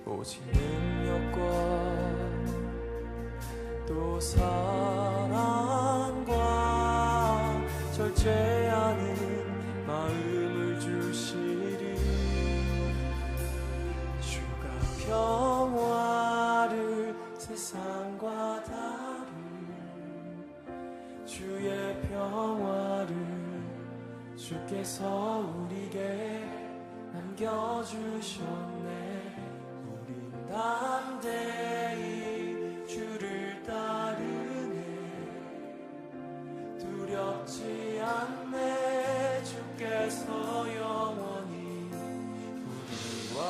오직 능력과 또 사랑과 절제하는 마음을 주시리. 주가 평화를 세상과 다른 주의 평화를 주께서 우리에게 남겨주셨네. 우린 담대히 주를 따르네. 두렵지 않네. 주께서 영원히 우리와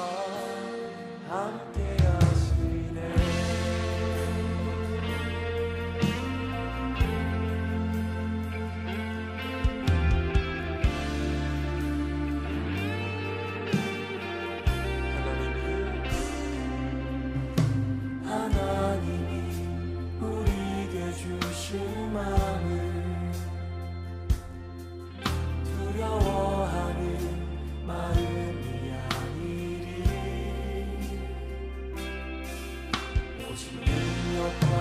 함께 하시네. 마음을 두려워하는 마음이 아니리. 오직 능력과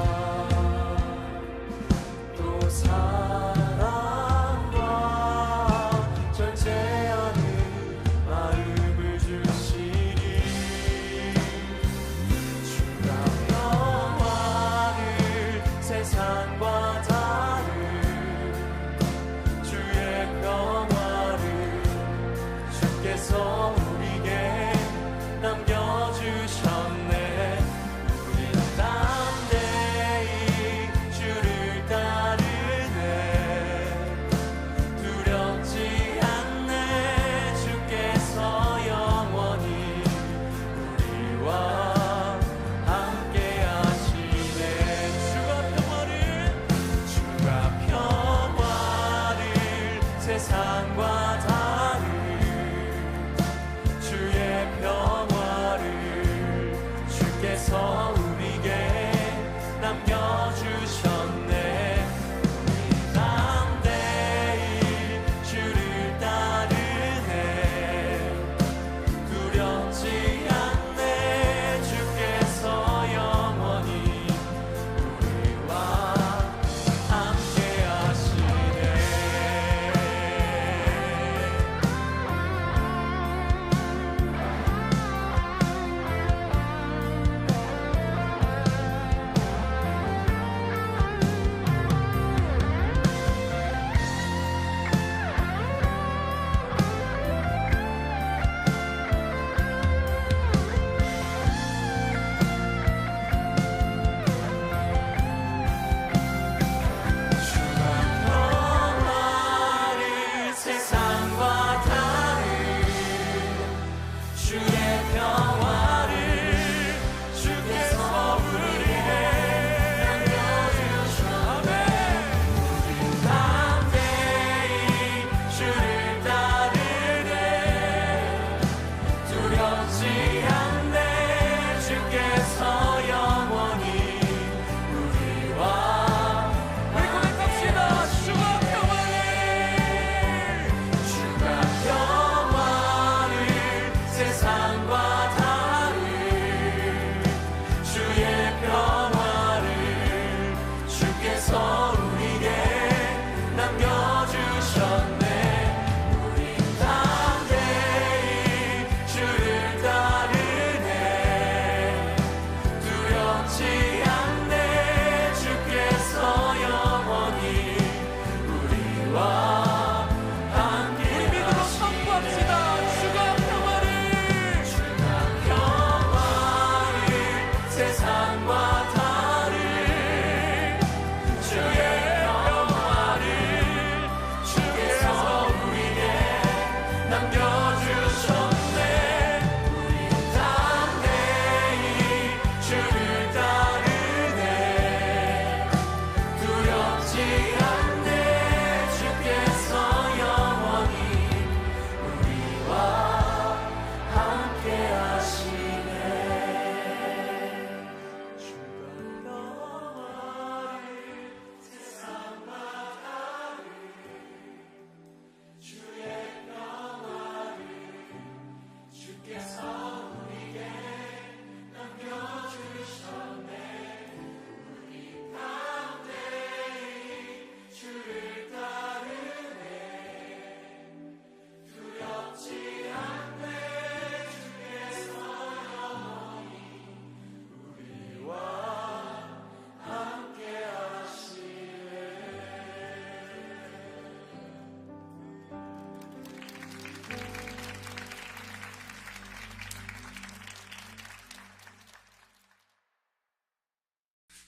또 사랑과 절제하는 마음을 주시리. 주가 평화를 세상과 주께서 우리에게 남겨주셨네. 우린 담대히 주를 따르네. 두렵지 않네. 주께서 영원히 우리와 함께 하시네. 주가 평화를 세상과 다른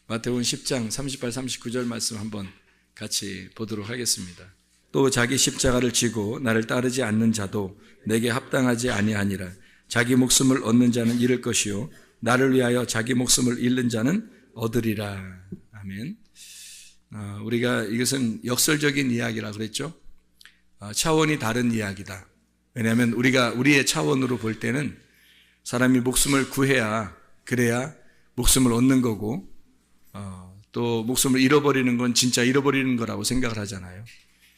마태복음 10장 38, 39절 말씀 한번 같이 보도록 하겠습니다. 또 자기 십자가를 지고 나를 따르지 않는 자도 내게 합당하지 아니하니라. 자기 목숨을 얻는 자는 잃을 것이요 나를 위하여 자기 목숨을 잃는 자는 얻으리라. 아멘. 우리가 이것은 역설적인 이야기라 그랬죠. 차원이 다른 이야기다. 왜냐하면 우리가 우리의 차원으로 볼 때는 사람이 목숨을 구해야 그래야 목숨을 얻는 거고 또 목숨을 잃어버리는 건 진짜 잃어버리는 거라고 생각을 하잖아요.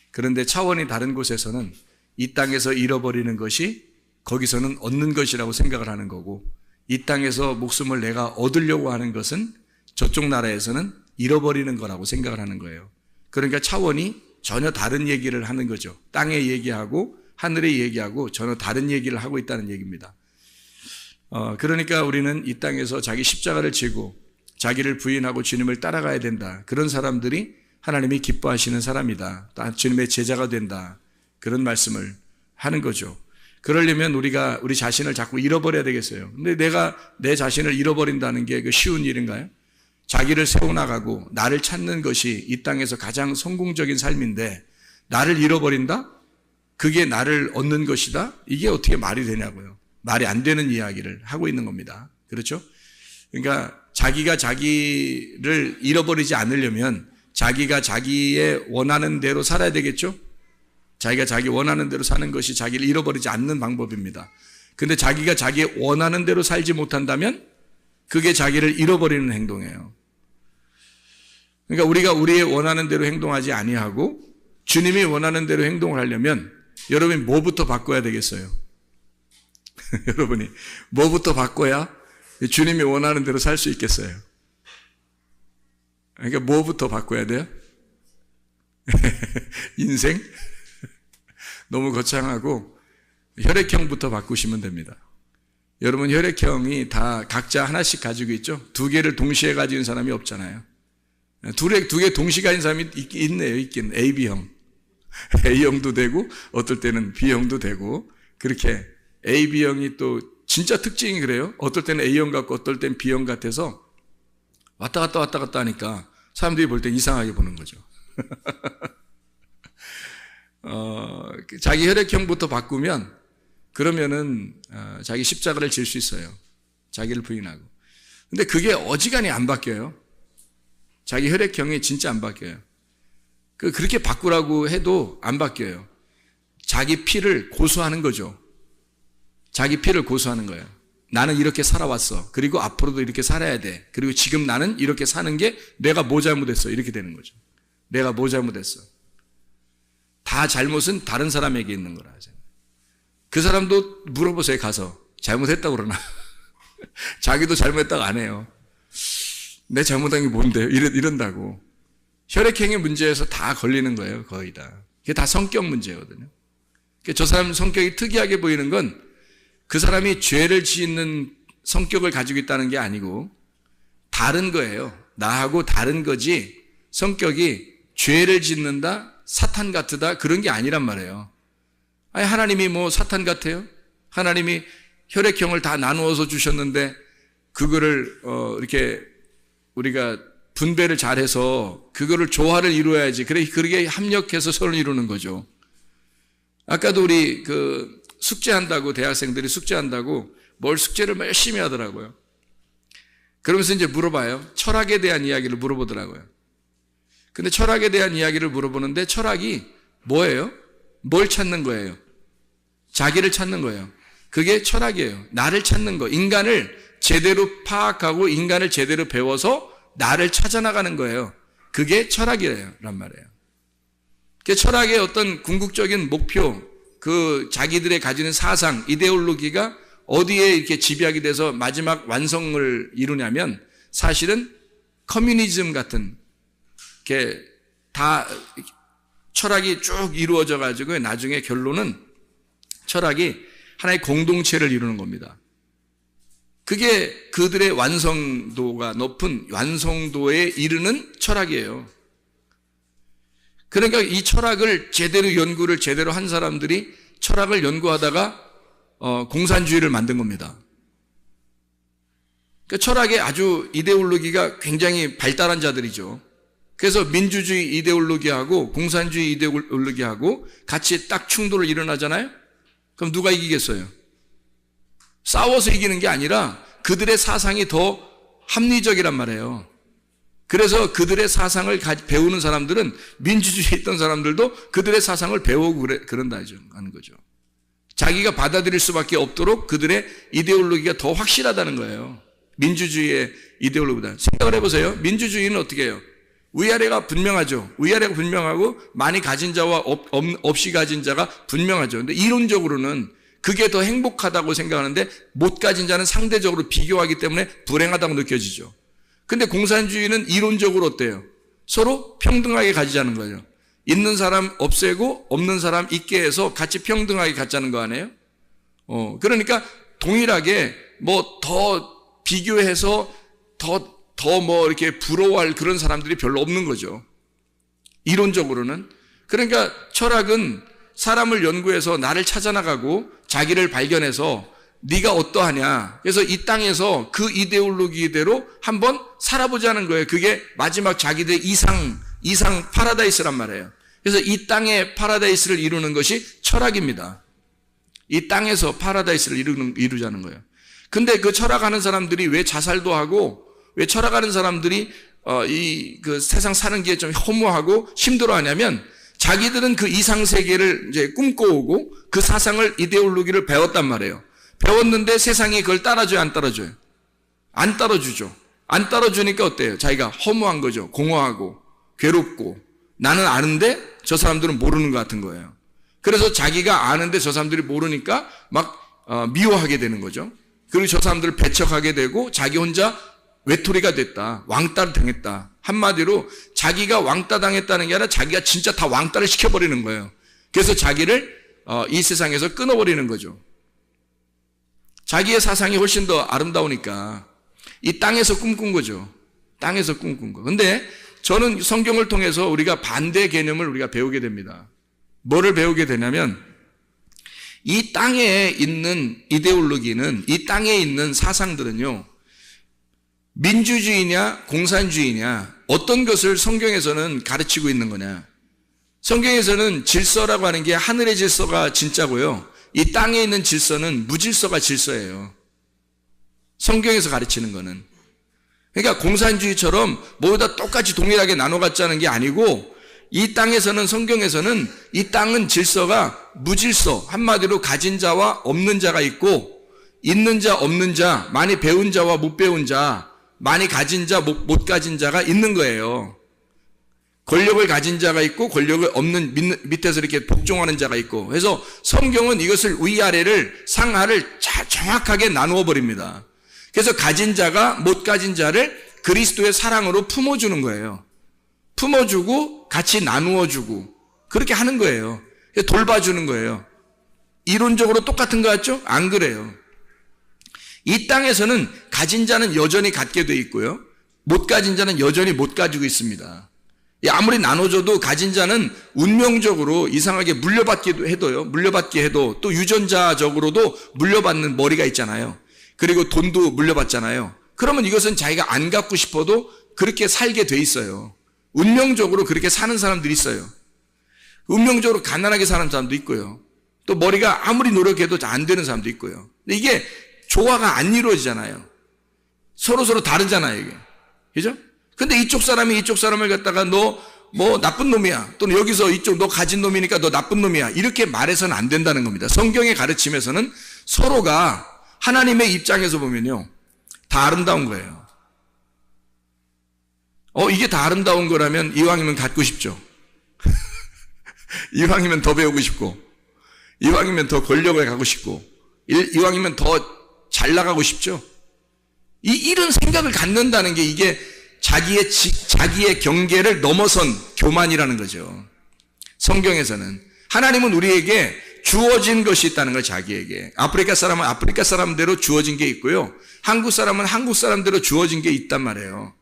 그런데 차원이 다른 곳에서는 이 땅에서 잃어버리는 것이 거기서는 얻는 것이라고 생각을 하는 거고, 이 땅에서 목숨을 내가 얻으려고 하는 것은 저쪽 나라에서는 잃어버리는 거라고 생각을 하는 거예요. 그러니까 차원이 전혀 다른 얘기를 하는 거죠. 땅의 얘기하고 하늘의 얘기하고 전혀 다른 얘기를 하고 있다는 얘기입니다. 그러니까 우리는 이 땅에서 자기 십자가를 지고 자기를 부인하고 주님을 따라가야 된다. 그런 사람들이 하나님이 기뻐하시는 사람이다. 주님의 제자가 된다. 그런 말씀을 하는 거죠. 그러려면 우리가 우리 자신을 자꾸 잃어버려야 되겠어요. 근데 내가 내 자신을 잃어버린다는 게 그 쉬운 일인가요? 자기를 세워나가고 나를 찾는 것이 이 땅에서 가장 성공적인 삶인데 나를 잃어버린다? 그게 나를 얻는 것이다? 이게 어떻게 말이 되냐고요. 말이 안 되는 이야기를 하고 있는 겁니다. 그렇죠? 그러니까 자기가 자기를 잃어버리지 않으려면 자기가 자기의 원하는 대로 살아야 되겠죠? 자기가 자기 원하는 대로 사는 것이 자기를 잃어버리지 않는 방법입니다. 근데 자기가 자기의 원하는 대로 살지 못한다면 그게 자기를 잃어버리는 행동이에요. 그러니까 우리가 우리의 원하는 대로 행동하지 아니하고 주님이 원하는 대로 행동을 하려면 여러분이 뭐부터 바꿔야 되겠어요? 여러분이 뭐부터 바꿔야 주님이 원하는 대로 살 수 있겠어요? 그러니까 뭐부터 바꿔야 돼요? 인생? 너무 거창하고 혈액형부터 바꾸시면 됩니다. 여러분 혈액형이 다 각자 하나씩 가지고 있죠? 두 개를 동시에 가지는 사람이 없잖아요. 두 개 동시에 가진 사람이 있네요. 있긴 AB형. A형도 되고 어떨 때는 B형도 되고 그렇게 AB형이 또 진짜 특징이 그래요. 어떨 때는 A형 같고 어떨 때는 B형 같아서 왔다 갔다 하니까 사람들이 볼 때 이상하게 보는 거죠. 자기 혈액형부터 바꾸면 그러면은 자기 십자가를 질 수 있어요. 자기를 부인하고. 근데 그게 어지간히 안 바뀌어요. 자기 혈액형이 진짜 안 바뀌어요. 그렇게 바꾸라고 해도 안 바뀌어요. 자기 피를 고수하는 거죠. 자기 피를 고수하는 거예요. 나는 이렇게 살아왔어. 그리고 앞으로도 이렇게 살아야 돼. 그리고 지금 나는 이렇게 사는 게 내가 뭐 잘못했어. 이렇게 되는 거죠. 내가 뭐 잘못했어. 다 잘못은 다른 사람에게 있는 거라. 그 사람도 물어보세요. 가서 잘못했다고 그러나. 자기도 잘못했다고 안 해요. 내 잘못한 게 뭔데요? 이런다고. 혈액형의 문제에서 다 걸리는 거예요. 거의 다. 그게 다 성격 문제거든요. 저 사람 성격이 특이하게 보이는 건 그 사람이 죄를 짓는 성격을 가지고 있다는 게 아니고 다른 거예요. 나하고 다른 거지 성격이 죄를 짓는다, 사탄 같으다 그런 게 아니란 말이에요. 아니 하나님이 뭐 사탄 같아요? 하나님이 혈액형을 다 나누어서 주셨는데 그거를 이렇게 우리가 분배를 잘해서 그거를 조화를 이루어야지. 그렇게 합력해서 서로 이루는 거죠. 아까도 우리 숙제한다고 대학생들이 숙제한다고 뭘 숙제를 열심히 하더라고요. 그러면서 이제 물어봐요. 철학에 대한 이야기를 물어보더라고요. 근데 철학에 대한 이야기를 물어보는데 철학이 뭐예요? 뭘 찾는 거예요? 자기를 찾는 거예요. 그게 철학이에요. 나를 찾는 거. 인간을 제대로 파악하고 인간을 제대로 배워서 나를 찾아나가는 거예요. 그게 철학이란 말이에요. 철학의 어떤 궁극적인 목표, 자기들의 가지는 사상, 이데올로기가 어디에 이렇게 집약이 돼서 마지막 완성을 이루냐면 사실은 커뮤니즘 같은 게 다 철학이 쭉 이루어져 가지고 나중에 결론은 철학이 하나의 공동체를 이루는 겁니다. 그게 그들의 완성도가 높은 완성도에 이르는 철학이에요. 그러니까 이 철학을 제대로 연구를 제대로 한 사람들이 철학을 연구하다가 공산주의를 만든 겁니다. 그 철학의 아주 이데올로기가 굉장히 발달한 자들이죠. 그래서 민주주의 이데올로기하고 공산주의 이데올로기하고 같이 딱 충돌을 일어나잖아요. 그럼 누가 이기겠어요? 싸워서 이기는 게 아니라 그들의 사상이 더 합리적이란 말이에요. 그래서 그들의 사상을 배우는 사람들은 민주주의에 있던 사람들도 그들의 사상을 배우고 그런다 하는 거죠. 자기가 받아들일 수밖에 없도록 그들의 이데올로기가 더 확실하다는 거예요. 민주주의의 이데올로기보다. 생각을 해보세요. 민주주의는 어떻게 해요? 위아래가 분명하죠. 위아래가 분명하고 많이 가진 자와 없이 가진 자가 분명하죠. 근데 이론적으로는 그게 더 행복하다고 생각하는데 못 가진 자는 상대적으로 비교하기 때문에 불행하다고 느껴지죠. 근데 공산주의는 이론적으로 어때요? 서로 평등하게 가지자는 거죠. 있는 사람 없애고 없는 사람 있게 해서 같이 평등하게 갖자는 거 아니에요? 그러니까 동일하게 뭐 더 비교해서 더 뭐 이렇게 부러워할 그런 사람들이 별로 없는 거죠. 이론적으로는. 그러니까 철학은 사람을 연구해서 나를 찾아나가고 자기를 발견해서 네가 어떠하냐. 그래서 이 땅에서 그 이데올로기대로 한번 살아보자는 거예요. 그게 마지막 자기들의 이상 파라다이스란 말이에요. 그래서 이 땅의 파라다이스를 이루는 것이 철학입니다. 이 땅에서 파라다이스를 이루자는 거예요. 근데 그 철학하는 사람들이 왜 자살도 하고 왜 철학하는 사람들이 그 세상 사는 게 좀 허무하고 힘들어하냐면 자기들은 그 이상 세계를 이제 꿈꿔오고 그 사상을 이데올로기를 배웠단 말이에요. 배웠는데 세상이 그걸 따라줘요, 안 따라줘요? 안 따라주죠. 안 따라주니까 어때요? 자기가 허무한 거죠. 공허하고 괴롭고 나는 아는데 저 사람들은 모르는 것 같은 거예요. 그래서 자기가 아는데 저 사람들이 모르니까 막 미워하게 되는 거죠. 그리고 저 사람들을 배척하게 되고 자기 혼자 외톨이가 됐다. 왕따를 당했다. 한마디로 자기가 왕따 당했다는 게 아니라 자기가 진짜 다 왕따를 시켜버리는 거예요. 그래서 자기를 이 세상에서 끊어버리는 거죠. 자기의 사상이 훨씬 더 아름다우니까 이 땅에서 꿈꾼 거죠. 땅에서 꿈꾼 거. 근데 저는 성경을 통해서 우리가 반대 개념을 우리가 배우게 됩니다. 뭐를 배우게 되냐면 이 땅에 있는 이데올로기는 이 땅에 있는 사상들은요. 민주주의냐 공산주의냐 어떤 것을 성경에서는 가르치고 있는 거냐. 성경에서는 질서라고 하는 게 하늘의 질서가 진짜고요. 이 땅에 있는 질서는 무질서가 질서예요. 성경에서 가르치는 거는. 그러니까 공산주의처럼 모두 다 똑같이 동일하게 나눠 갖자는 게 아니고 이 땅에서는 성경에서는 이 땅은 질서가 무질서, 한마디로 가진 자와 없는 자가 있고 있는 자 없는 자, 많이 배운 자와 못 배운 자, 많이 가진 자, 못 가진 자가 있는 거예요. 권력을 가진 자가 있고 권력을 없는 밑에서 이렇게 복종하는 자가 있고. 그래서 성경은 이것을 위아래를 상하를 정확하게 나누어 버립니다. 그래서 가진 자가 못 가진 자를 그리스도의 사랑으로 품어주는 거예요. 품어주고 같이 나누어주고 그렇게 하는 거예요. 돌봐주는 거예요. 이론적으로 똑같은 것 같죠? 안 그래요. 이 땅에서는 가진 자는 여전히 갖게 돼 있고요. 못 가진 자는 여전히 못 가지고 있습니다. 아무리 나눠줘도 가진 자는 운명적으로 이상하게 물려받게 해도 또 유전자적으로도 물려받는 머리가 있잖아요. 그리고 돈도 물려받잖아요. 그러면 이것은 자기가 안 갖고 싶어도 그렇게 살게 돼 있어요. 운명적으로 그렇게 사는 사람들이 있어요. 운명적으로 가난하게 사는 사람도 있고요. 또 머리가 아무리 노력해도 안 되는 사람도 있고요. 근데 이게 조화가 안 이루어지잖아요. 서로 다르잖아요, 이게. 그죠? 근데 이쪽 사람이 이쪽 사람을 갖다가 너 뭐 나쁜 놈이야. 또는 여기서 이쪽 너 가진 놈이니까 너 나쁜 놈이야. 이렇게 말해서는 안 된다는 겁니다. 성경의 가르침에서는 서로가 하나님의 입장에서 보면요. 다 아름다운 거예요. 이게 다 아름다운 거라면 이왕이면 갖고 싶죠. 이왕이면 더 배우고 싶고, 이왕이면 더 권력을 가고 싶고, 이왕이면 더 잘 나가고 싶죠. 이런 생각을 갖는다는 게 이게 자기의 경계를 넘어선 교만이라는 거죠. 성경에서는 하나님은 우리에게 주어진 것이 있다는 걸 자기에게. 아프리카 사람은 아프리카 사람대로 주어진 게 있고요. 한국 사람은 한국 사람대로 주어진 게 있단 말이에요.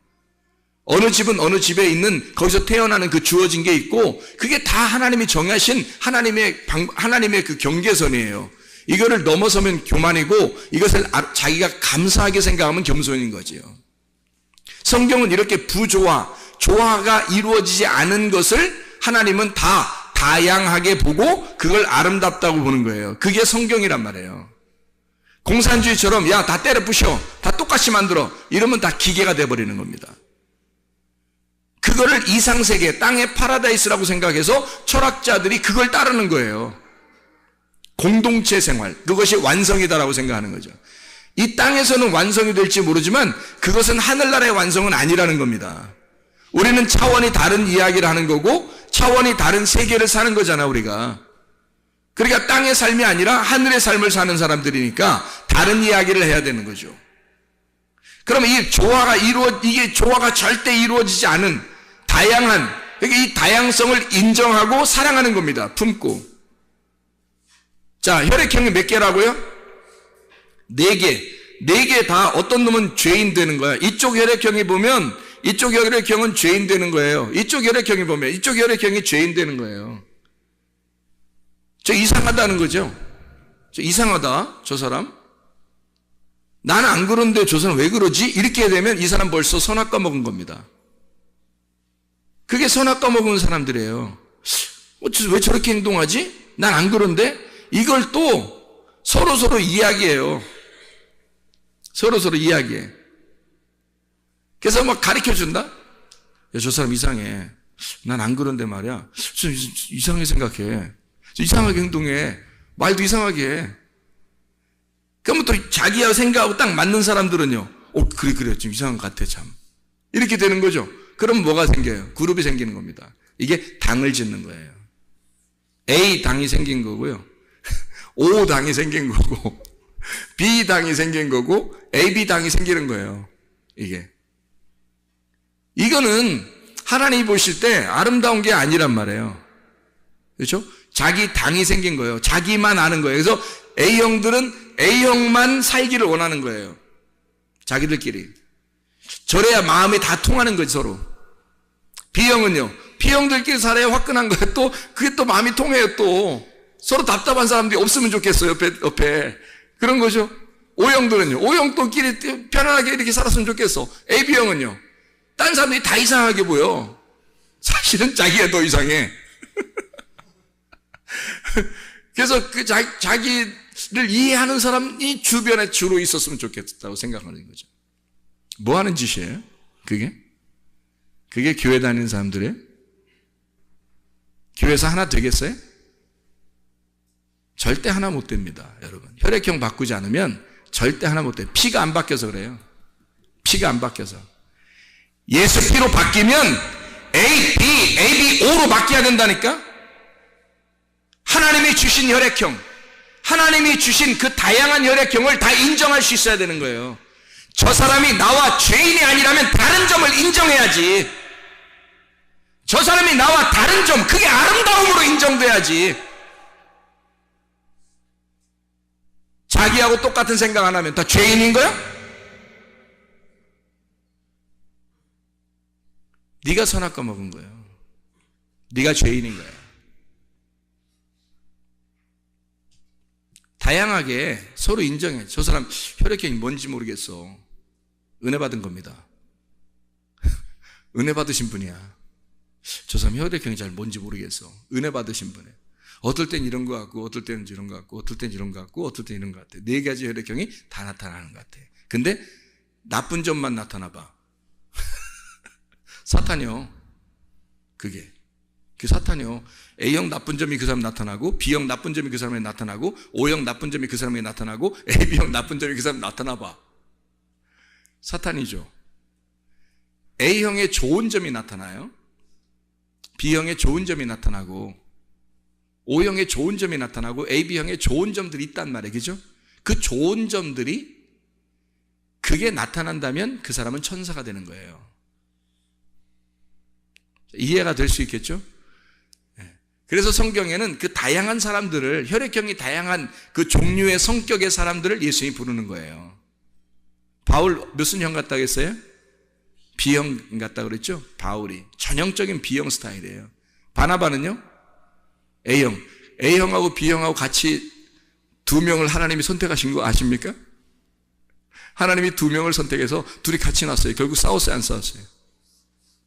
어느 집은 어느 집에 있는 거기서 태어나는 그 주어진 게 있고 그게 다 하나님이 정하신 하나님의 그 경계선이에요. 이거를 넘어서면 교만이고 이것을 자기가 감사하게 생각하면 겸손인 거지요. 성경은 이렇게 조화가 이루어지지 않은 것을 하나님은 다 다양하게 보고 그걸 아름답다고 보는 거예요. 그게 성경이란 말이에요. 공산주의처럼 야, 다 때려 부셔, 다 똑같이 만들어, 이러면 다 기계가 돼버리는 겁니다. 그거를 이상세계, 땅의 파라다이스라고 생각해서 철학자들이 그걸 따르는 거예요. 공동체 생활, 그것이 완성이다라고 생각하는 거죠. 이 땅에서는 완성이 될지 모르지만 그것은 하늘나라의 완성은 아니라는 겁니다. 우리는 차원이 다른 이야기를 하는 거고 차원이 다른 세계를 사는 거잖아, 우리가. 그러니까 땅의 삶이 아니라 하늘의 삶을 사는 사람들이니까 다른 이야기를 해야 되는 거죠. 그러면 이게 조화가 절대 이루어지지 않은 다양한, 그러니까 이 다양성을 인정하고 사랑하는 겁니다. 품고. 자, 혈액형이 몇 개라고요? 4개. 4개 다 어떤 놈은 죄인 되는 거야. 이쪽 혈액형이 보면 이쪽 혈액형은 죄인 되는 거예요. 이쪽 혈액형이 보면 이쪽 혈액형이 죄인 되는 거예요. 저 이상하다는 거죠. 저 이상하다, 저 사람. 나는 안 그런데 저 사람 왜 그러지? 이렇게 되면 이 사람 벌써 선악과 먹은 겁니다. 그게 선악과 먹은 사람들이에요. 왜 저렇게 행동하지? 난 안 그런데? 이걸 또 서로 이야기해요. 서로 이야기해. 그래서 막 가르쳐 준다? 야, 저 사람 이상해. 난 안 그런데 말이야. 좀 이상하게 생각해. 이상하게 행동해. 말도 이상하게 해. 그러면 또 자기하고 생각하고 딱 맞는 사람들은요. 그래. 좀 이상한 것 같아, 참. 이렇게 되는 거죠. 그럼 뭐가 생겨요? 그룹이 생기는 겁니다. 이게 당을 짓는 거예요. A 당이 생긴 거고요. O 당이 생긴 거고, B 당이 생긴 거고, AB 당이 생기는 거예요. 이거는 하나님이 보실 때 아름다운 게 아니란 말이에요. 그렇죠? 자기 당이 생긴 거예요. 자기만 아는 거예요. 그래서 A형들은 A형만 살기를 원하는 거예요. 자기들끼리. 저래야 마음이 다 통하는 거지, 서로. B형은요, B형들끼리 살아야 화끈한 거예요. 또, 그게 또 마음이 통해요, 또. 서로 답답한 사람들이 없으면 좋겠어요, 옆에. 그런 거죠. O형들은요, O형들끼리 편안하게 이렇게 살았으면 좋겠어. AB형은요, 딴 사람들이 다 이상하게 보여. 사실은 자기가 더 이상해. 그래서 그 자기를 이해하는 사람이 주변에 주로 있었으면 좋겠다고 생각하는 거죠. 뭐 하는 짓이에요? 그게 교회 다니는 사람들이에요? 교회에서 하나 되겠어요? 절대 하나 못 됩니다, 여러분. 혈액형 바꾸지 않으면 절대 하나 못 돼요. 피가 안 바뀌어서 그래요. 피가 안 바뀌어서. 예수 피로 바뀌면 A, B, AB, O로 바뀌어야 된다니까? 하나님이 주신 혈액형, 하나님이 주신 그 다양한 혈액형을 다 인정할 수 있어야 되는 거예요. 저 사람이 나와 죄인이 아니라면 다른 점을 인정해야지. 저 사람이 나와 다른 점, 그게 아름다움으로 인정돼야지. 자기하고 똑같은 생각 안 하면 다 죄인인 거야? 네가 선악과 먹은 거예요. 네가 죄인인 거야. 다양하게 서로 인정해. 저 사람 혈액형이 뭔지 모르겠어. 은혜 받은 겁니다. 은혜 받으신 분이야. 저 사람 혈액형이 잘 뭔지 모르겠어. 은혜 받으신 분이에요. 어떨 땐 이런 것 같고, 어떨 때는 이런 것 같고, 어떨 땐 이런 것 같고, 어떨 땐 이런 것 같아. 4가지 혈액형이 다 나타나는 것 같아. 근데 나쁜 점만 나타나 봐. 사탄이요. 그게 사탄이요. A형 나쁜 점이 그 사람에 나타나고, B형 나쁜 점이 그 사람에 나타나고, O형 나쁜 점이 그 사람에 나타나고, AB형 나쁜 점이 그 사람에 나타나 봐. 사탄이죠. A형의 좋은 점이 나타나요. B형의 좋은 점이 나타나고, O형의 좋은 점이 나타나고, AB형의 좋은 점들이 있단 말이에요. 그죠? 그 좋은 점들이 그게 나타난다면 그 사람은 천사가 되는 거예요. 이해가 될 수 있겠죠? 그래서 성경에는 그 다양한 사람들을, 혈액형이 다양한 그 종류의 성격의 사람들을 예수님이 부르는 거예요. 바울 무슨 형 같다고 했어요? B형 같다고 그랬죠? 바울이 전형적인 B형 스타일이에요. 바나바는요? A형. A형하고 B형하고 같이 두 명을 하나님이 선택하신 거 아십니까? 하나님이 두 명을 선택해서 둘이 같이 났어요. 결국 싸웠어요, 안 싸웠어요?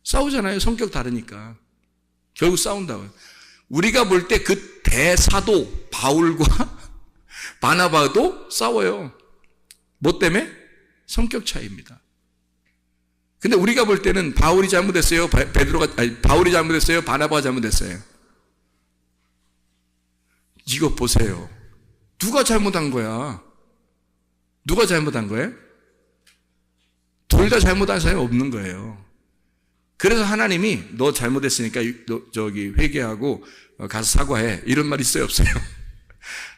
싸우잖아요. 성격 다르니까. 결국 싸운다고요. 우리가 볼 때 그 대사도 바울과 바나바도 싸워요. 뭐 때문에? 성격 차이입니다. 근데 우리가 볼 때는 바울이 잘못했어요? 바울이 잘못했어요? 바나바가 잘못했어요? 이거 보세요. 누가 잘못한 거야? 누가 잘못한 거예요? 둘 다 잘못한 사람이 없는 거예요. 그래서 하나님이 너 잘못했으니까 회개하고 가서 사과해. 이런 말 있어요, 없어요?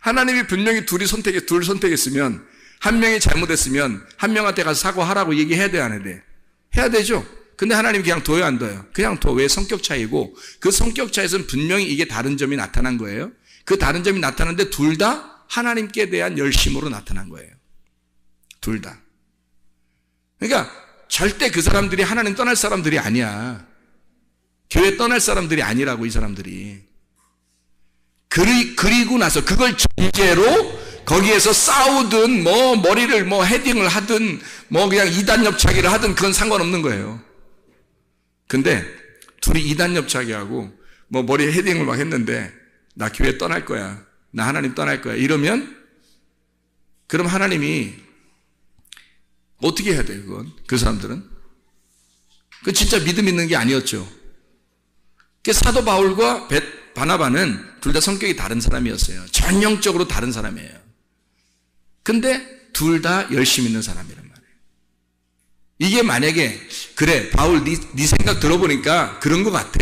하나님이 분명히 둘 선택했으면 한 명이 잘못했으면 한 명한테 가서 사과하라고 얘기해야 돼, 안 해야 돼? 해야 되죠. 근데 하나님이 그냥 둬요, 안 둬요? 그냥 둬. 왜? 성격 차이고 그 성격 차이에서는 분명히 이게 다른 점이 나타난 거예요. 그 다른 점이 나타났는데 둘 다 하나님께 대한 열심으로 나타난 거예요. 둘 다. 그러니까 절대 그 사람들이 하나님 떠날 사람들이 아니야. 교회 떠날 사람들이 아니라고, 이 사람들이. 그리고 나서 그걸 전제로 거기에서 싸우든 머리를 헤딩을 하든 그냥 이단 옆차기를 하든 그건 상관없는 거예요. 근데 둘이 이단 옆차기하고 머리에 헤딩을 막 했는데 나 교회 떠날 거야. 나 하나님 떠날 거야. 이러면 그럼 하나님이 어떻게 해야 돼요, 그건? 그 사람들은? 그 진짜 믿음 있는 게 아니었죠. 그 사도 바울과 바나바는 둘 다 성격이 다른 사람이었어요. 전형적으로 다른 사람이에요. 근데 둘 다 열심 있는 사람이란 말이에요. 이게 만약에 그래, 바울 네 생각 들어보니까 그런 것 같아.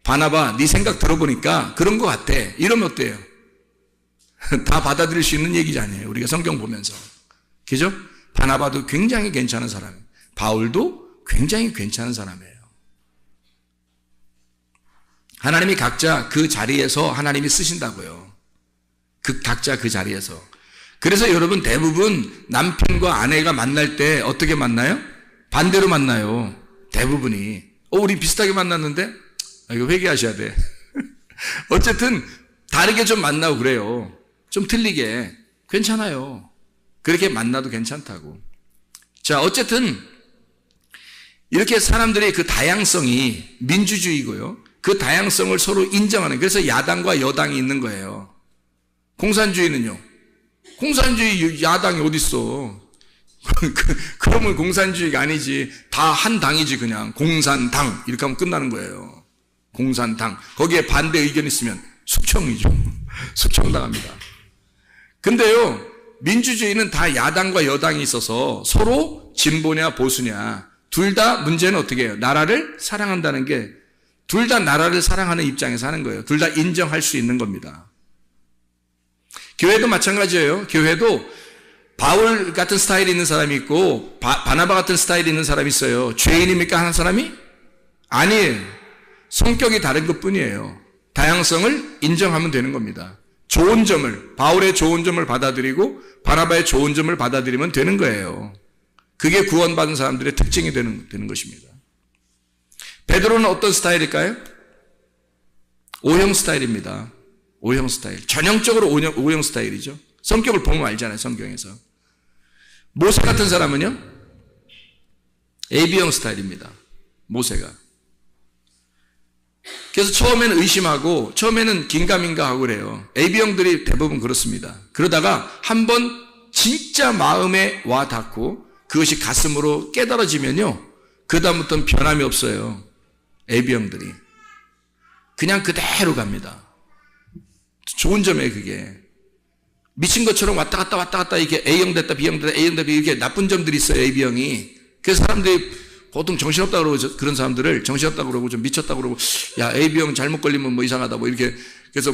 바나바 네 생각 들어보니까 그런 것 같아. 이러면 어때요? 다 받아들일 수 있는 얘기지 아니에요. 우리가 성경 보면서. 그죠? 바나바도 굉장히 괜찮은 사람이에요. 바울도 굉장히 괜찮은 사람이에요. 하나님이 각자 그 자리에서 하나님이 쓰신다고요. 각자 그 자리에서. 그래서 여러분 대부분 남편과 아내가 만날 때 어떻게 만나요? 반대로 만나요. 대부분이. 우리 비슷하게 만났는데? 이거 회개하셔야 돼. 어쨌든 다르게 좀 만나고 그래요. 좀 틀리게. 괜찮아요. 그렇게 만나도 괜찮다고. 자, 어쨌든 이렇게 사람들의 그 다양성이 민주주의고요. 그 다양성을 서로 인정하는, 그래서 야당과 여당이 있는 거예요. 공산주의는요? 공산주의 야당이 어딨어? 그러면 공산주의가 아니지. 다 한 당이지, 그냥. 공산당. 이렇게 하면 끝나는 거예요. 공산당. 거기에 반대 의견 있으면 숙청이죠. 숙청당합니다. 근데요, 민주주의는 다 야당과 여당이 있어서 서로 진보냐 보수냐 둘 다 문제는 어떻게 해요? 나라를 사랑한다는 게 둘 다 나라를 사랑하는 입장에서 하는 거예요. 둘 다 인정할 수 있는 겁니다. 교회도 마찬가지예요. 교회도 바울 같은 스타일이 있는 사람이 있고 바나바 같은 스타일이 있는 사람이 있어요. 죄인입니까? 하는 사람이? 아니에요. 성격이 다른 것뿐이에요. 다양성을 인정하면 되는 겁니다. 좋은 점을, 바울의 좋은 점을 받아들이고 바나바의 좋은 점을 받아들이면 되는 거예요. 그게 구원받은 사람들의 특징이 되는 것입니다. 베드로는 어떤 스타일일까요? O형 스타일입니다. O형 스타일. 전형적으로 O형 스타일이죠. 성격을 보면 알잖아요, 성경에서. 모세 같은 사람은요? AB형 스타일입니다. 모세가. 그래서 처음에는 의심하고 처음에는 긴가민가 하고 그래요. AB형들이 대부분 그렇습니다. 그러다가 한번 진짜 마음에 와 닿고 그것이 가슴으로 깨달아지면요, 그 다음부터는 변함이 없어요. AB형들이 그냥 그대로 갑니다. 좋은 점이에요. 그게 미친 것처럼 왔다 갔다 이렇게 A형 됐다 B형 됐다 A형 됐다 이렇게 나쁜 점들이 있어요. AB형이. 그래서 사람들이 보통 정신없다 그러고, 그런 사람들을 정신없다 그러고 좀 미쳤다 그러고, 야, AB형 잘못 걸리면 이상하다 이렇게. 그래서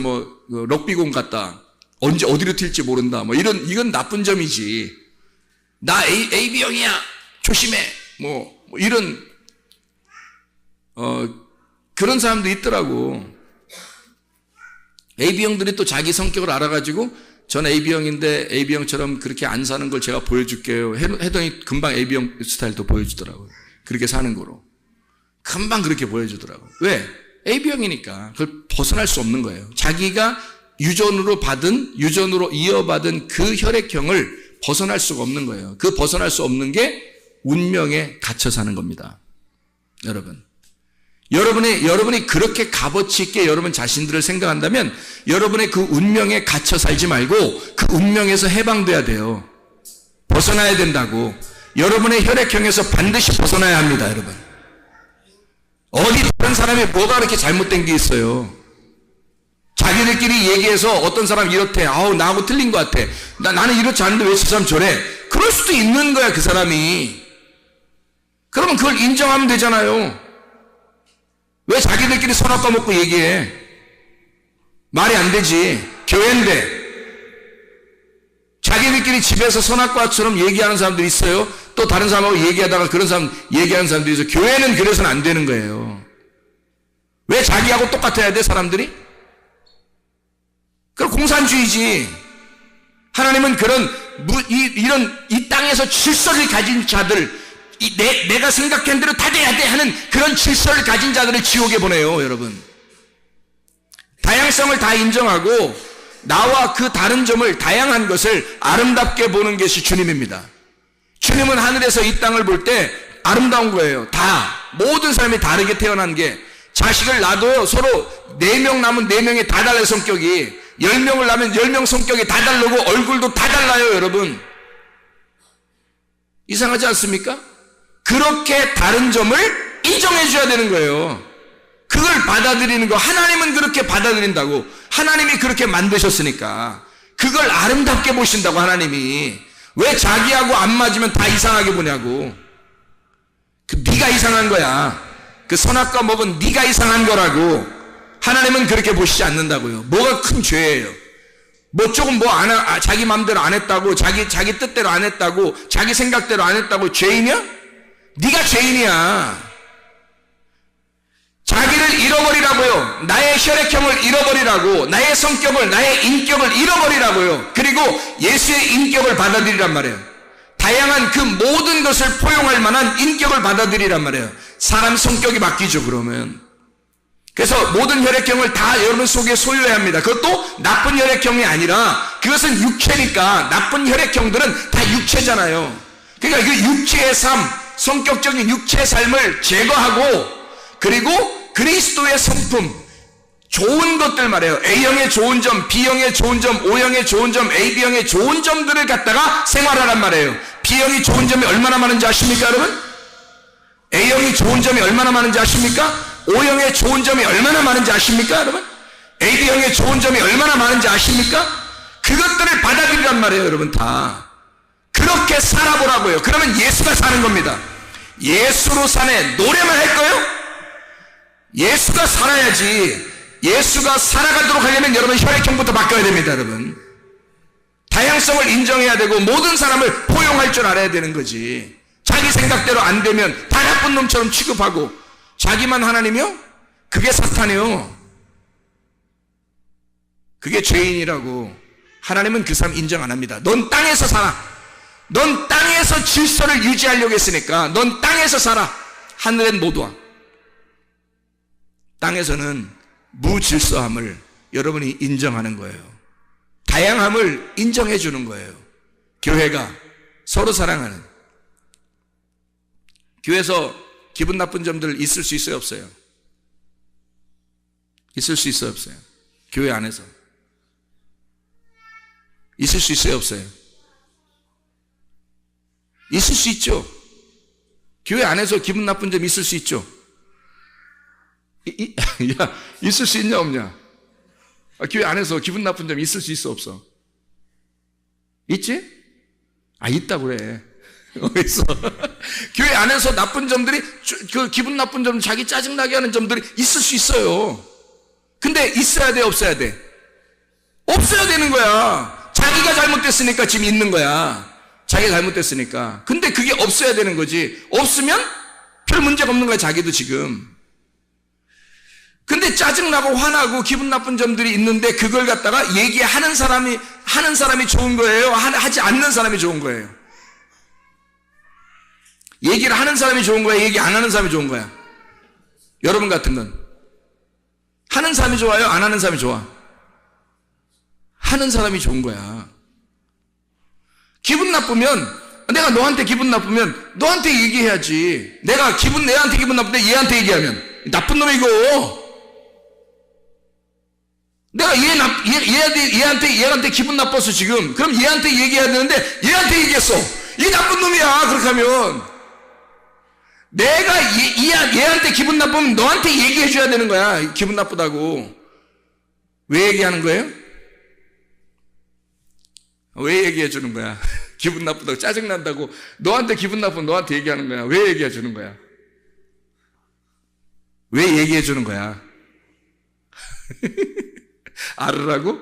럭비공 같다, 언제 어디로 튈지 모른다 이건 나쁜 점이지. 나 AB형이야 조심해 이런 그런 사람도 있더라고. AB형들이 또 자기 성격을 알아가지고 전 AB형인데 AB형처럼 그렇게 안 사는 걸 제가 보여줄게요 해더니 금방 AB형 스타일도 보여주더라고요. 그렇게 사는 거로 금방 그렇게 보여주더라고요. 왜? AB형이니까 그걸 벗어날 수 없는 거예요. 자기가 유전으로 이어받은 그 혈액형을 벗어날 수가 없는 거예요. 그 벗어날 수 없는 게 운명에 갇혀 사는 겁니다. 여러분이 그렇게 값어치 있게 여러분 자신들을 생각한다면 여러분의 그 운명에 갇혀 살지 말고 그 운명에서 해방돼야 돼요. 벗어나야 된다고. 여러분의 혈액형에서 반드시 벗어나야 합니다, 여러분. 어디 다른 사람이 뭐가 그렇게 잘못된 게 있어요? 자기들끼리 얘기해서 어떤 사람 이렇대. 아우, 나하고 틀린 것 같아. 나는 이렇지 않은데 왜 저 사람 저래? 그럴 수도 있는 거야, 그 사람이. 그러면 그걸 인정하면 되잖아요. 왜 자기들끼리 선악과 먹고 얘기해? 말이 안 되지. 교회인데. 자기들끼리 집에서 선악과처럼 얘기하는 사람들이 있어요. 또 다른 사람하고 얘기하다가 그런 사람 얘기하는 사람들이 있어요. 교회는 그래서는 안 되는 거예요. 왜 자기하고 똑같아야 돼, 사람들이? 그럼 공산주의지. 하나님은 이 땅에서 질서를 가진 자들, 내가 생각한 대로 다 돼야 돼 하는 그런 질서를 가진 자들을 지옥에 보내요, 여러분. 다양성을 다 인정하고 나와 그 다른 점을, 다양한 것을 아름답게 보는 것이 주님입니다. 주님은 하늘에서 이 땅을 볼 때 아름다운 거예요. 모든 사람이 다르게 태어난 게, 자식을 낳아도 서로 4명 낳으면 4명이 다 달라요, 성격이. 10명을 낳으면 10명 성격이 다 다르고 얼굴도 다 달라요, 여러분. 이상하지 않습니까? 그렇게 다른 점을 인정해 줘야 되는 거예요. 그걸 받아들이는 거, 하나님은 그렇게 받아들인다고. 하나님이 그렇게 만드셨으니까 그걸 아름답게 보신다고. 하나님이 왜 자기하고 안 맞으면 다 이상하게 보냐고. 네가 이상한 거야. 그 선악과 먹은 네가 이상한 거라고. 하나님은 그렇게 보시지 않는다고요. 뭐가 큰 죄예요? 조금 자기 마음대로 안 했다고, 자기 뜻대로 안 했다고, 자기 생각대로 안 했다고 죄인이야? 네가 죄인이야. 자기를 잃어버리라고요. 나의 혈액형을 잃어버리라고, 나의 성격을, 나의 인격을 잃어버리라고요. 그리고 예수의 인격을 받아들이란 말이에요. 다양한 그 모든 것을 포용할 만한 인격을 받아들이란 말이에요. 사람 성격이 바뀌죠, 그러면. 그래서 모든 혈액형을 다 여러분 속에 소유해야 합니다. 그것도 나쁜 혈액형이 아니라, 그것은 육체니까. 나쁜 혈액형들은 다 육체잖아요. 그러니까 그 육체의 삶, 성격적인 육체의 삶을 제거하고, 그리고 그리스도의 성품, 좋은 것들 말이에요. A형의 좋은 점, B형의 좋은 점, O형의 좋은 점, AB형의 좋은 점들을 갖다가 생활하란 말이에요. B형이 좋은 점이 얼마나 많은지 아십니까, 여러분? A형이 좋은 점이 얼마나 많은지 아십니까? O형의 좋은 점이 얼마나 많은지 아십니까, 여러분? AB형의 좋은 점이 얼마나 많은지 아십니까? 그것들을 받아들이란 말이에요, 여러분. 다 그렇게 살아보라고요. 그러면 예수가 사는 겁니다. 예수로 사네. 노래만 할 거예요? 예수가 살아야지. 예수가 살아가도록 하려면 여러분 혈액형부터 바꿔야 됩니다, 여러분. 다양성을 인정해야 되고 모든 사람을 포용할 줄 알아야 되는 거지. 자기 생각대로 안 되면 다 나쁜 놈처럼 취급하고, 자기만 하나님이요? 그게 사탄이요. 그게 죄인이라고. 하나님은 그 사람 인정 안 합니다. 넌 땅에서 살아. 넌 땅에서 질서를 유지하려고 했으니까 넌 땅에서 살아. 하늘엔 못 와. 땅에서는 무질서함을 여러분이 인정하는 거예요. 다양함을 인정해 주는 거예요. 교회가 서로 사랑하는. 교회에서 기분 나쁜 점들 있을 수 있어요, 없어요? 있을 수 있어요, 없어요? 교회 안에서 있을 수 있어요, 없어요? 있을 수 있죠. 교회 안에서 기분 나쁜 점 있을 수 있죠. 야, 있을 수 있냐 없냐? 교회 안에서 기분 나쁜 점 있을 수 있어, 없어? 있지? 있다고 그래. 있어. 교회 안에서 나쁜 점들이, 그 기분 나쁜 점, 자기 짜증나게 하는 점들이 있을 수 있어요. 근데 있어야 돼, 없어야 돼? 없어야 되는 거야. 자기가 잘못됐으니까 지금 있는 거야. 자기가 잘못됐으니까. 근데 그게 없어야 되는 거지. 없으면 별 문제가 없는 거야, 자기도 지금. 근데 짜증나고 화나고 기분 나쁜 점들이 있는데 그걸 갖다가 얘기하는 사람이 좋은 거예요? 하지 않는 사람이 좋은 거예요? 얘기를 하는 사람이 좋은 거야? 얘기 안 하는 사람이 좋은 거야? 여러분 같은 건 하는 사람이 좋아요? 안 하는 사람이 좋아? 하는 사람이 좋은 거야. 기분 나쁘면, 내가 너한테 기분 나쁘면 너한테 얘기해야지. 내한테 기분 나쁜데 얘한테 얘기하면 나쁜 놈이고, 내가 얘한테 기분 나빠서 지금, 그럼 얘한테 얘기해야 되는데 얘한테 얘기했어. 이 나쁜 놈이야. 그렇게 하면 내가 얘한테 기분 나쁘면 너한테 얘기해 줘야 되는 거야. 기분 나쁘다고. 왜 얘기하는 거예요? 왜 얘기해 주는 거야? 기분 나쁘다고, 짜증난다고, 너한테 기분 나쁘면 너한테 얘기하는 거야. 왜 얘기해 주는 거야? 왜 얘기해 주는 거야? 알으라고?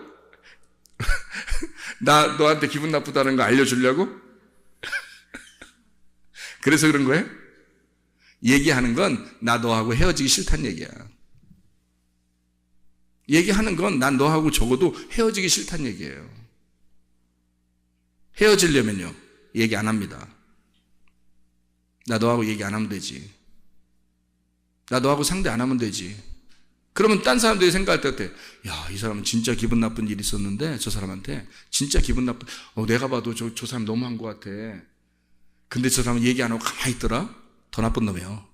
나 너한테 기분 나쁘다는 거 알려주려고? 그래서 그런 거예요? 얘기하는 건 나 너하고 헤어지기 싫다는 얘기야. 얘기하는 건 난 너하고 적어도 헤어지기 싫다는 얘기예요. 헤어지려면요, 얘기 안 합니다. 나 너하고 얘기 안 하면 되지. 나 너하고 상대 안 하면 되지. 그러면 딴 사람들이 생각할 때 어때? 야, 이 사람은 진짜 기분 나쁜 일이 있었는데 저 사람한테 진짜 기분 나쁜, 내가 봐도 저 사람 너무한 것 같아. 근데 저 사람은 얘기 안 하고 가만히 있더라? 더 나쁜 놈이에요.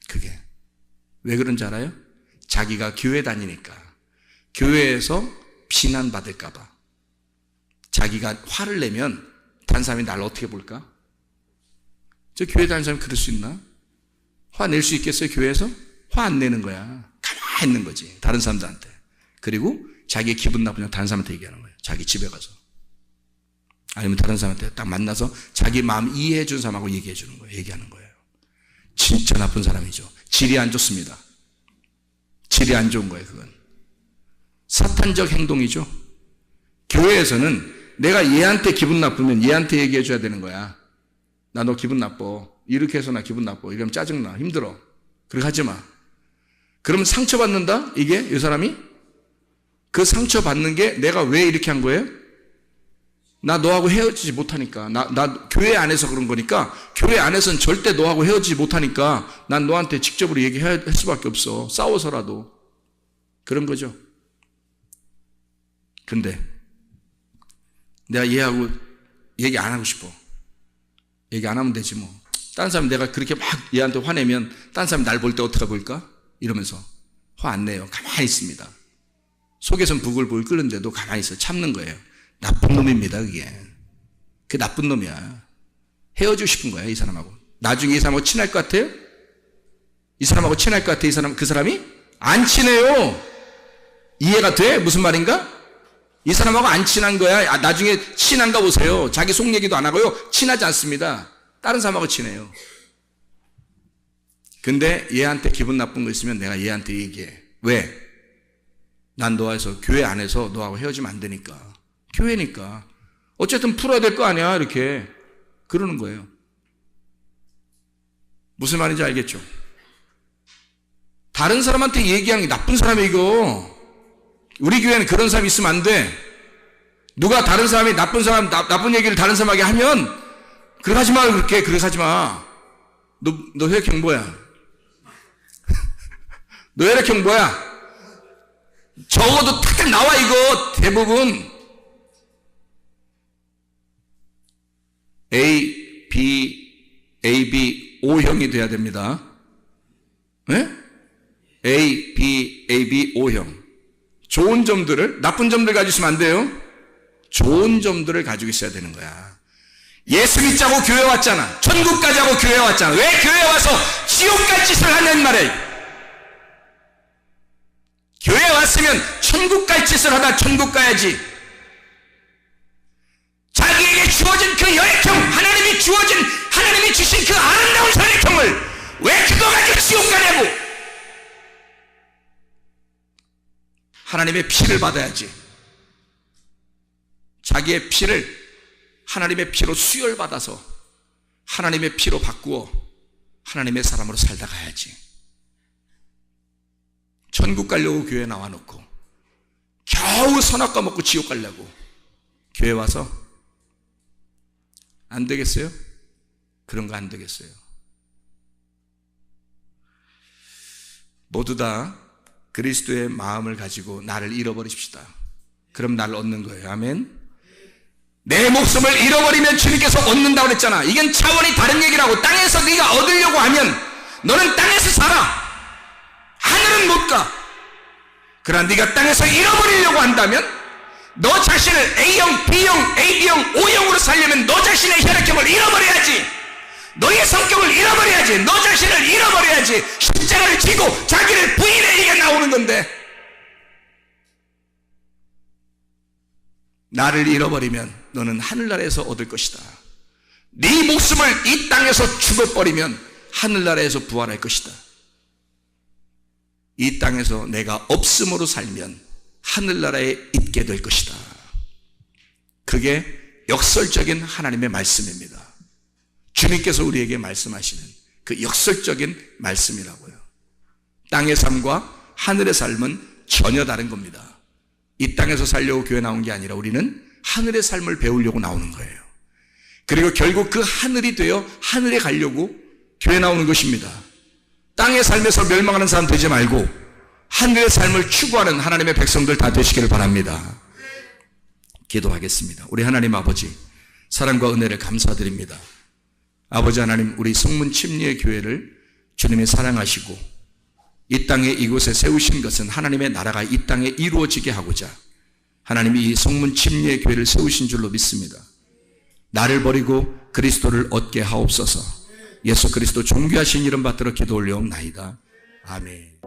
그게 왜 그런지 알아요? 자기가 교회 다니니까, 교회에서 비난받을까 봐. 자기가 화를 내면 다른 사람이 나를 어떻게 볼까? 저 교회 다니는 사람이 그럴 수 있나? 화 낼 수 있겠어요? 교회에서? 화 안 내는 거야. 가만히 있는 거지, 다른 사람들한테. 그리고 자기의 기분 나쁘면 다른 사람한테 얘기하는 거예요. 자기 집에 가서. 아니면 다른 사람한테 딱 만나서 자기 마음 이해해 준 사람하고 얘기해 주는 거예요. 얘기하는 거예요. 진짜 나쁜 사람이죠. 질이 안 좋습니다. 질이 안 좋은 거예요. 그건 사탄적 행동이죠. 교회에서는 내가 얘한테 기분 나쁘면 얘한테 얘기해 줘야 되는 거야. 나 너 기분 나빠. 이렇게 해서 나 기분 나빠. 이러면 짜증나. 힘들어. 그렇게 하지 마. 그러면 상처받는다? 이게 이 사람이? 그 상처받는 게 내가 왜 이렇게 한 거예요? 나 너하고 헤어지지 못하니까. 나 교회 안에서 그런 거니까, 교회 안에서는 절대 너하고 헤어지지 못하니까 난 너한테 직접으로 얘기할 수밖에 없어. 싸워서라도. 그런 거죠. 근데 내가 얘하고 얘기 안 하고 싶어. 얘기 안 하면 되지 뭐. 딴 사람 내가 그렇게 막 얘한테 화내면 딴 사람이 날 볼 때 어떻게 볼까? 이러면서 화 안 내요. 가만히 있습니다. 속에선 부글부글 끓는데도 가만히 있어. 참는 거예요. 나쁜 놈입니다, 그게. 그게 나쁜 놈이야. 헤어지고 싶은 거야, 이 사람하고. 나중에 이 사람하고 친할 것 같아요? 이 사람하고 친할 것 같아, 그 사람이? 안 친해요. 이해가 돼? 무슨 말인가? 이 사람하고 안 친한 거야. 나중에 친한가 보세요. 자기 속 얘기도 안 하고요. 친하지 않습니다. 다른 사람하고 친해요. 근데 얘한테 기분 나쁜 거 있으면 내가 얘한테 얘기해. 왜? 난 너와서 교회 안에서 너하고 헤어지면 안 되니까. 교회니까. 어쨌든 풀어야 될 거 아니야. 이렇게. 그러는 거예요. 무슨 말인지 알겠죠? 다른 사람한테 얘기하는 게 나쁜 사람이 이거. 우리 교회는 그런 사람이 있으면 안 돼. 누가 다른 사람이 나쁜 얘기를 다른 사람에게 하면, 그렇게 하지 마, 그렇게 하지 마. 너 혈액형 뭐야? 너 혈액형 뭐야? 적어도 탁 나와, 이거. 대부분. AB, O형이 돼야 됩니다. 네? AB, O형. 좋은 점들을, 나쁜 점들 가지고 있으면 안 돼요. 좋은 점들을 가지고 있어야 되는 거야. 예수 믿자고 교회 왔잖아. 천국 가자고 교회 왔잖아. 왜 교회 와서 지옥 갈 짓을 하는 말이에요? 교회 왔으면 천국 갈 짓을 하다 천국 가야지. 자기에게 주어진 그 혈액형, 하나님이 주신 그 아름다운 혈액형을 왜 그거 가지고 지옥 가냐고. 하나님의 피를 받아야지. 자기의 피를 하나님의 피로 수혈받아서 하나님의 피로 바꾸어 하나님의 사람으로 살다 가야지. 천국 가려고 교회 나와놓고 겨우 선악과 먹고 지옥 가려고 교회 와서 안 되겠어요? 그런 거 안 되겠어요. 모두 다 그리스도의 마음을 가지고 나를 잃어버리십시다. 그럼 나를 얻는 거예요. 아멘. 내 목숨을 잃어버리면 주님께서 얻는다고 그랬잖아. 이건 차원이 다른 얘기라고. 땅에서 네가 얻으려고 하면 너는 땅에서 살아. 하늘은 못 가. 그러나 네가 땅에서 잃어버리려고 한다면 너 자신을 A형, B형, AB형, O형으로 살려면 너 자신의 혈액형을 잃어버려야지. 너의 성격을 잃어버려야지. 너 자신을 잃어버려야지. 십자가를 지고 자기를 부인해. 이게 나오는 건데, 나를 잃어버리면 너는 하늘나라에서 얻을 것이다. 네 목숨을 이 땅에서 죽어버리면 하늘나라에서 부활할 것이다. 이 땅에서 내가 없음으로 살면 하늘나라에 있게 될 것이다. 그게 역설적인 하나님의 말씀입니다. 주님께서 우리에게 말씀하시는 그 역설적인 말씀이라고요. 땅의 삶과 하늘의 삶은 전혀 다른 겁니다. 이 땅에서 살려고 교회 나온 게 아니라 우리는 하늘의 삶을 배우려고 나오는 거예요. 그리고 결국 그 하늘이 되어 하늘에 가려고 교회 나오는 것입니다. 땅의 삶에서 멸망하는 사람 되지 말고 하늘의 삶을 추구하는 하나님의 백성들 다 되시기를 바랍니다. 기도하겠습니다. 우리 하나님 아버지, 사랑과 은혜를 감사드립니다. 아버지 하나님, 우리 성문 침례의 교회를 주님이 사랑하시고 이 땅에 이곳에 세우신 것은 하나님의 나라가 이 땅에 이루어지게 하고자 하나님이 이 성문 침례의 교회를 세우신 줄로 믿습니다. 나를 버리고 그리스도를 얻게 하옵소서. 예수 그리스도 존귀하신 이름 받들어 기도 올려옵나이다. 아멘.